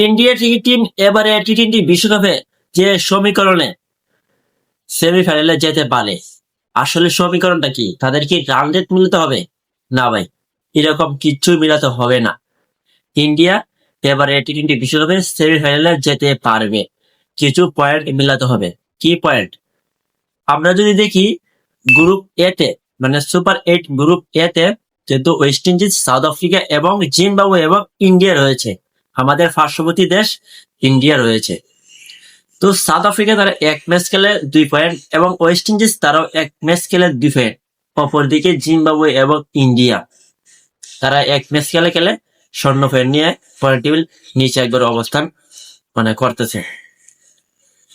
India cricket team এবারে টি-20 বিশ্বকাপে যে সমীকরণে সেমিফাইনালে যেতে পারে, আসলে সমীকরণটা কি? তাদের কি রান রেট মিলাতে হবে? না ভাই, এরকম কিচ্ছু মিলাতে হবে না। ইন্ডিয়া এবারে টি-20 বিশ্বকাপে সেমিফাইনালে যেতে পারবে, কিছু পয়েন্ট মিলাতে হবে। কি পয়েন্ট? আমরা যদি দেখি গ্রুপ এ তে, মানে সুপার 8 গ্রুপ এ তে, যেহেতু ওয়েস্ট ইন্ডিজ, সাউথ আফ্রিকা এবং জিম্বাবুয়ে এবং ইন্ডিয়া রয়েছে, আমাদের পার্শ্ববর্তী দেশ ইন্ডিয়া রয়েছে। তো সাউথ আফ্রিকা তারা এক ম্যাচ খেলে 2 পয়েন্ট এবং ওয়েস্ট ইন্ডিজ তারাও এক ম্যাচ খেলে 2 পয়েন্ট। অপরদিকে জিম্বাবুয়ে এবং ইন্ডিয়া তারা এক ম্যাচ খেলে 0 পয়েন্ট নিয়ে পয়েন্ট টেবিল নিচে একবার অবস্থান করতেছে।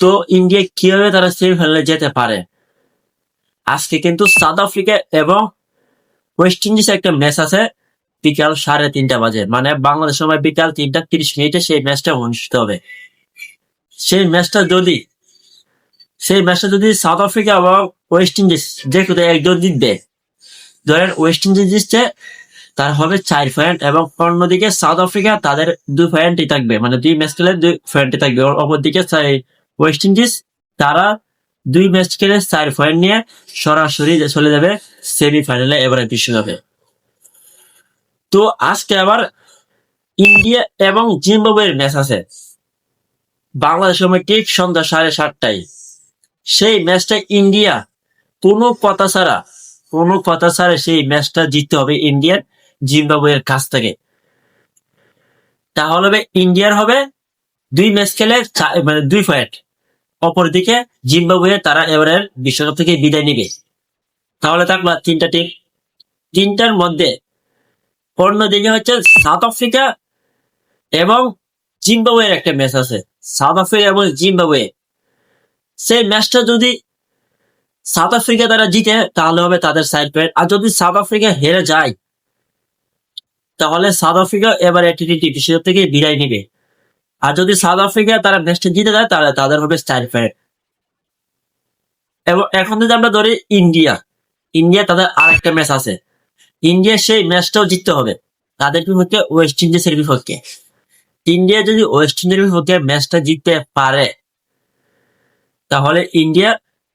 তো ইন্ডিয়া কিভাবে তারা সেমিফাইনালে যেতে পারে? আজকে কিন্তু সাউথ আফ্রিকা এবং ওয়েস্ট ইন্ডিজ একটা ম্যাচ আছে বিকাল 3:30 বাজে, মানে বাংলাদেশ সময় বিকাল 3:30 সেই ম্যাচটা অনুষ্ঠিত হবে। সেই ম্যাচটা যদি সাউথ আফ্রিকা এবং ওয়েস্ট ইন্ডিজ যে কোথাও একজন জিতবে, ধরেন ওয়েস্ট ইন্ডিজ জিতছে, তার হবে 4 পয়েন্ট এবং অন্যদিকে সাউথ আফ্রিকা তাদের 2 পয়েন্টই থাকবে, মানে 2 ম্যাচ খেলে 2 পয়েন্টই থাকবে। অপরদিকে ওয়েস্ট ইন্ডিজ তারা 2 ম্যাচ খেলে 4 পয়েন্ট নিয়ে সরাসরি চলে যাবে সেমিফাইনালে এবারে বিশ্বকাপে। তো আজকে আবার ইন্ডিয়া এবং জিম্বাবুয়ের ম্যাচ আছে বাংলাদেশ সময় ঠিক সন্ধ্যা 7:30টায়। সেই ম্যাচটা ইন্ডিয়া কোনো কথা ছাড়া সেই ম্যাচটা জিততে হবে ইন্ডিয়ার জিম্বাবুয়ের কাছ থেকে। তাহলে হবে ইন্ডিয়ার হবে 2 ম্যাচ খেলে 2 পয়েন্ট। অপরদিকে জিম্বাবুয়ে তারা এবারের বিশ্বকাপ থেকে বিদায় নিবে। তাহলে থাকলো 3টা টিম। 3টার মধ্যে অন্যদিকে হচ্ছে সাউথ আফ্রিকা এবং জিম্বাবুয়ের একটা ম্যাচ আছে। সাউথ আফ্রিকা এবং জিম্বাবুয়ে, সেই ম্যাচটা যদি সাউথ আফ্রিকা তারা জিতে তাহলে হবে তাদের 4 পয়েন্ট, আর যদি সাউথ আফ্রিকা হেরে যায় তাহলে সাউথ আফ্রিকা এবারে টি-20 বিশ্বকাপ থেকে বিদায় নিবে। আর যদি সাউথ আফ্রিকা তারা ম্যাচটা জিতে যায় তাহলে তাদের হবে 4 পয়েন্ট। এবং এখন যদি আমরা ধরি ইন্ডিয়া তাদের আরেকটা ম্যাচ আছে, ইন্ডিয়া সেই ম্যাচটাও জিততে হবে তাদের বিপক্ষে ওয়েস্ট ইন্ডিজের বিপক্ষে। ইন্ডিয়া যদি ওয়েস্ট ইন্ডিজের বিপক্ষে ম্যাচটা জিততে পারে তাহলে ইন্ডিয়া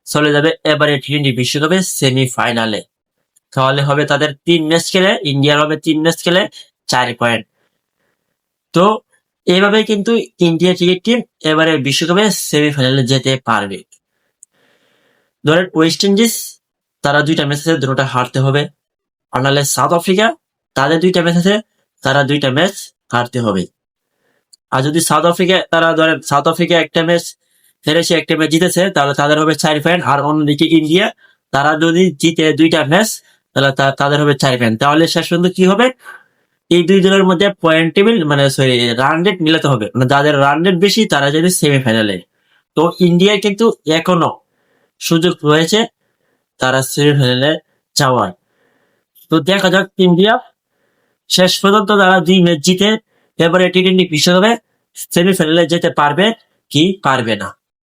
চলে যাবে এবারে টি-20 বিশ্বকাপে সেমিফাইনালে। তাহলে হবে তাদের 3 ম্যাচ খেলে, ইন্ডিয়ার হবে 3 ম্যাচ খেলে 4 পয়েন্ট। তো এইভাবে কিন্তু ইন্ডিয়া ক্রিকেট টিম এবারে বিশ্বকাপে সেমিফাইনালে যেতে পারবে। ধরেন ওয়েস্ট ইন্ডিজ তারা 2টা ম্যাচ আছে, দুটোটা হারতে হবে। আর নাহলে সাউথ আফ্রিকা তাদের 2টা ম্যাচ আছে, তারা 2টা ম্যাচ হারতে হবে। আর যদি সাউথ আফ্রিকা একটা ম্যাচ হেরেছে, একটা ম্যাচ জিতেছে, তাহলে তাদের হবে 4 পয়েন্ট। আর অন্যদিকে ইন্ডিয়া তারা যদি জিতে 2টা ম্যাচ তাহলে তাদের হবে 4 পয়েন্ট। তাহলে শেষ পর্যন্ত কি হবে? এই 2 দলের মধ্যে পয়েন্ট টেবিল রান রেট মিলাতে হবে, মানে যাদের রান রেট বেশি তারা যাবে সেমিফাইনালে। তো ইন্ডিয়ার কিন্তু এখনো সুযোগ রয়েছে তারা সেমিফাইনালে যাওয়ার। তো দেখা যাক ইন্ডিয়া শেষ পর্যন্ত তারা 2 ম্যাচ জিতে এবারে টি-20 বিশ্বকাপে সেমিফাইনালে যেতে পারবে কি পারবে না।